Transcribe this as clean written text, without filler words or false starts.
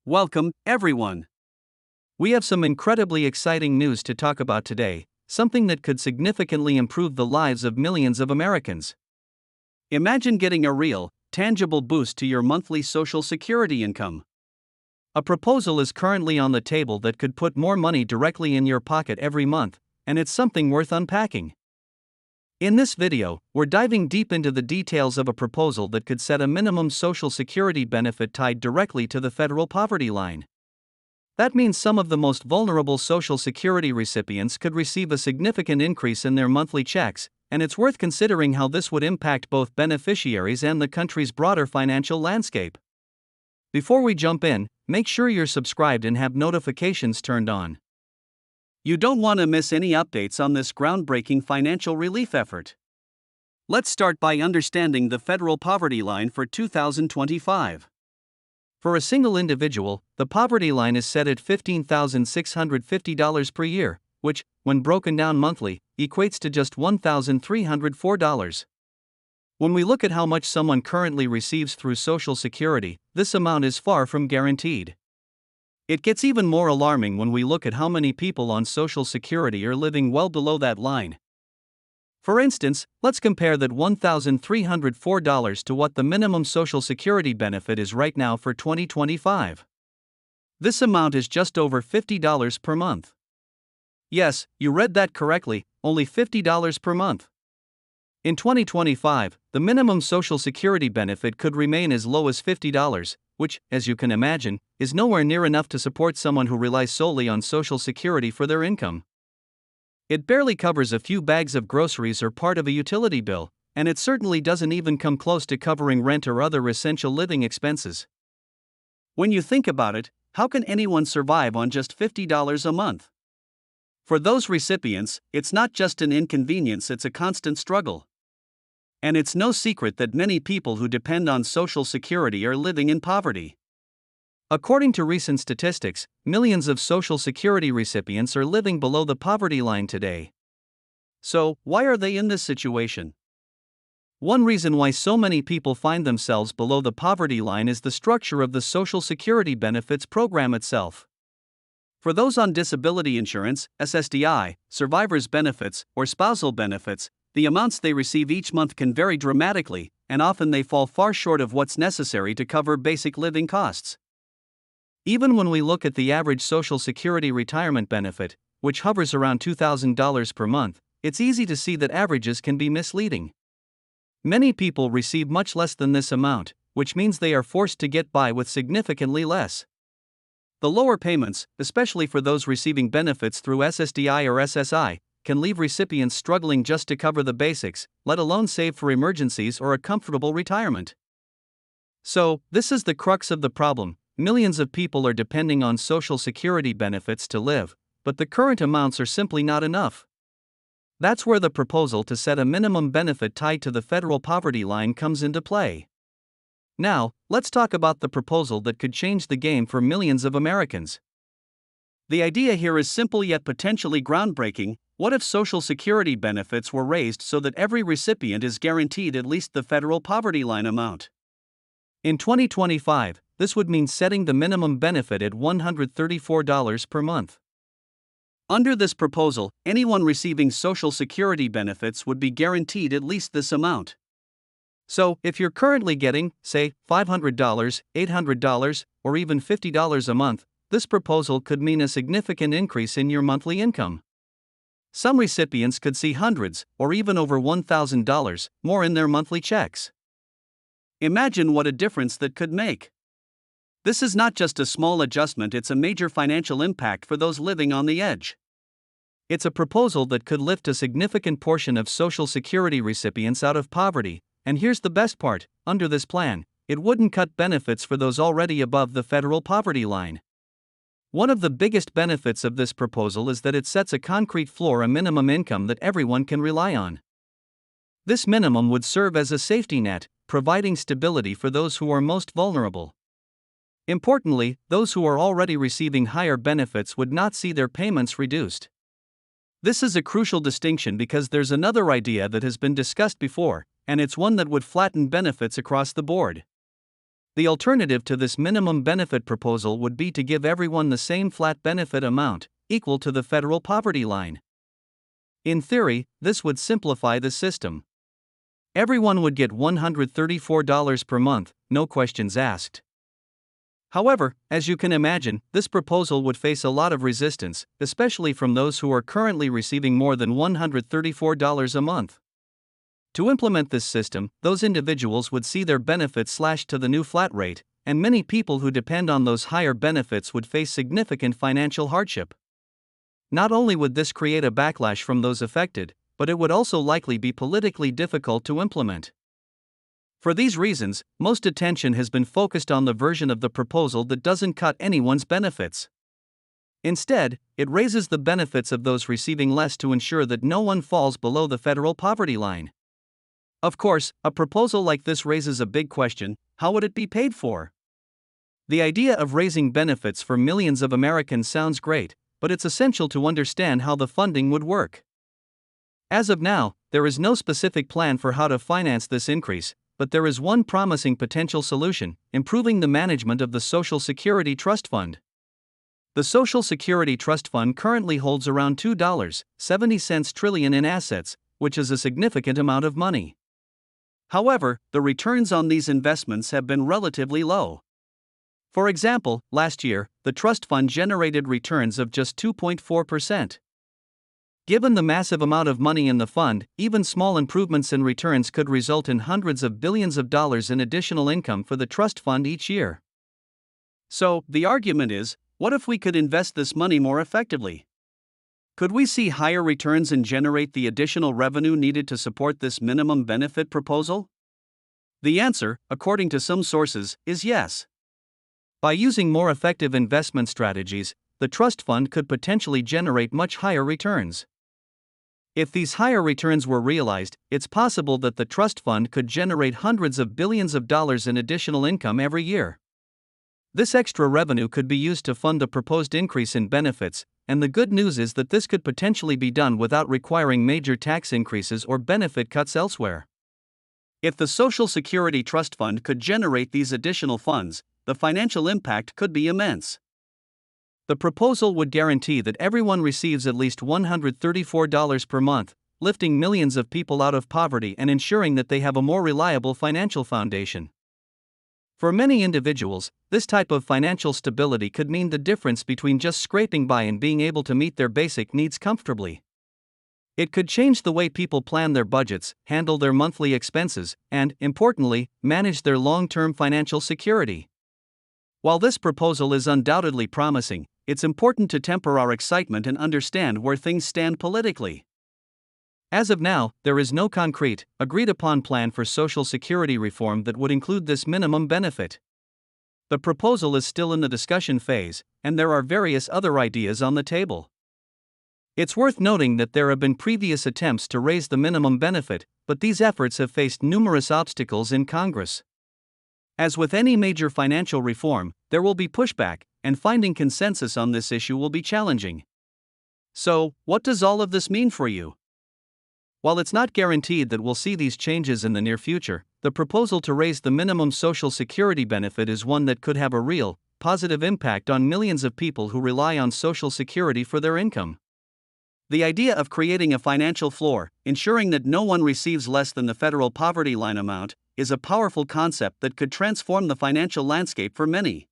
Welcome, everyone. We have some incredibly exciting news to talk about today, something that could significantly improve the lives of millions of Americans. Imagine getting a real, tangible boost to your monthly Social Security income. A proposal is currently on the table that could put more money directly in your pocket every month, and it's something worth unpacking. In this video, we're diving deep into the details of a proposal that could set a minimum Social Security benefit tied directly to the federal poverty line. That means some of the most vulnerable Social Security recipients could receive a significant increase in their monthly checks, and it's worth considering how this would impact both beneficiaries and the country's broader financial landscape. Before we jump in, make sure you're subscribed and have notifications turned on. You don't want to miss any updates on this groundbreaking financial relief effort. Let's start by understanding the federal poverty line for 2025. For a single individual, the poverty line is set at $15,650 per year, which, when broken down monthly, equates to just $1,304. When we look at how much someone currently receives through Social Security, this amount is far from guaranteed. It gets even more alarming when we look at how many people on Social Security are living well below that line. For instance, let's compare that $1,304 to what the minimum Social Security benefit is right now for 2025. This amount is just over $50 per month. Yes, you read that correctly, only $50 per month. In 2025, the minimum Social Security benefit could remain as low as $50, which, as you can imagine, is nowhere near enough to support someone who relies solely on Social Security for their income. It barely covers a few bags of groceries or part of a utility bill, and it certainly doesn't even come close to covering rent or other essential living expenses. When you think about it, how can anyone survive on just $50 a month? For those recipients, it's not just an inconvenience, it's a constant struggle. And it's no secret that many people who depend on Social Security are living in poverty. According to recent statistics, millions of Social Security recipients are living below the poverty line today. So, why are they in this situation? One reason why so many people find themselves below the poverty line is the structure of the Social Security benefits program itself. For those on disability insurance, SSDI, survivor's benefits, or spousal benefits, the amounts they receive each month can vary dramatically, and often they fall far short of what's necessary to cover basic living costs. Even when we look at the average Social Security retirement benefit, which hovers around $2,000 per month, it's easy to see that averages can be misleading. Many people receive much less than this amount, which means they are forced to get by with significantly less. The lower payments, especially for those receiving benefits through SSDI or SSI, can leave recipients struggling just to cover the basics, let alone save for emergencies or a comfortable retirement. So, this is the crux of the problem. Millions of people are depending on Social Security benefits to live, but the current amounts are simply not enough. That's where the proposal to set a minimum benefit tied to the federal poverty line comes into play. Now, let's talk about the proposal that could change the game for millions of Americans. The idea here is simple yet potentially groundbreaking. What if Social Security benefits were raised so that every recipient is guaranteed at least the federal poverty line amount? In 2025, this would mean setting the minimum benefit at $134 per month. Under this proposal, anyone receiving Social Security benefits would be guaranteed at least this amount. So, if you're currently getting, say, $500, $800, or even $50 a month, this proposal could mean a significant increase in your monthly income. Some recipients could see hundreds, or even over $1,000, more in their monthly checks. Imagine what a difference that could make. This is not just a small adjustment, it's a major financial impact for those living on the edge. It's a proposal that could lift a significant portion of Social Security recipients out of poverty, and here's the best part, under this plan, it wouldn't cut benefits for those already above the federal poverty line. One of the biggest benefits of this proposal is that it sets a concrete floor, a minimum income that everyone can rely on. This minimum would serve as a safety net, providing stability for those who are most vulnerable. Importantly, those who are already receiving higher benefits would not see their payments reduced. This is a crucial distinction because there's another idea that has been discussed before, and it's one that would flatten benefits across the board. The alternative to this minimum benefit proposal would be to give everyone the same flat benefit amount, equal to the federal poverty line. In theory, this would simplify the system. Everyone would get $134 per month, no questions asked. However, as you can imagine, this proposal would face a lot of resistance, especially from those who are currently receiving more than $134 a month. To implement this system, those individuals would see their benefits slashed to the new flat rate, and many people who depend on those higher benefits would face significant financial hardship. Not only would this create a backlash from those affected, but it would also likely be politically difficult to implement. For these reasons, most attention has been focused on the version of the proposal that doesn't cut anyone's benefits. Instead, it raises the benefits of those receiving less to ensure that no one falls below the federal poverty line. Of course, a proposal like this raises a big question: how would it be paid for? The idea of raising benefits for millions of Americans sounds great, but it's essential to understand how the funding would work. As of now, there is no specific plan for how to finance this increase, but there is one promising potential solution: improving the management of the Social Security Trust Fund. The Social Security Trust Fund currently holds around $2.70 trillion in assets, which is a significant amount of money. However, the returns on these investments have been relatively low. For example, last year, the trust fund generated returns of just 2.4%. Given the massive amount of money in the fund, even small improvements in returns could result in hundreds of billions of dollars in additional income for the trust fund each year. So, the argument is, what if we could invest this money more effectively? Could we see higher returns and generate the additional revenue needed to support this minimum benefit proposal? The answer, according to some sources, is yes. By using more effective investment strategies, the trust fund could potentially generate much higher returns. If these higher returns were realized, it's possible that the trust fund could generate hundreds of billions of dollars in additional income every year. This extra revenue could be used to fund the proposed increase in benefits, and the good news is that this could potentially be done without requiring major tax increases or benefit cuts elsewhere. If the Social Security Trust Fund could generate these additional funds, the financial impact could be immense. The proposal would guarantee that everyone receives at least $134 per month, lifting millions of people out of poverty and ensuring that they have a more reliable financial foundation. For many individuals, this type of financial stability could mean the difference between just scraping by and being able to meet their basic needs comfortably. It could change the way people plan their budgets, handle their monthly expenses, and, importantly, manage their long-term financial security. While this proposal is undoubtedly promising, it's important to temper our excitement and understand where things stand politically. As of now, there is no concrete, agreed-upon plan for Social Security reform that would include this minimum benefit. The proposal is still in the discussion phase, and there are various other ideas on the table. It's worth noting that there have been previous attempts to raise the minimum benefit, but these efforts have faced numerous obstacles in Congress. As with any major financial reform, there will be pushback, and finding consensus on this issue will be challenging. So, what does all of this mean for you? While it's not guaranteed that we'll see these changes in the near future, the proposal to raise the minimum Social Security benefit is one that could have a real, positive impact on millions of people who rely on Social Security for their income. The idea of creating a financial floor, ensuring that no one receives less than the federal poverty line amount, is a powerful concept that could transform the financial landscape for many.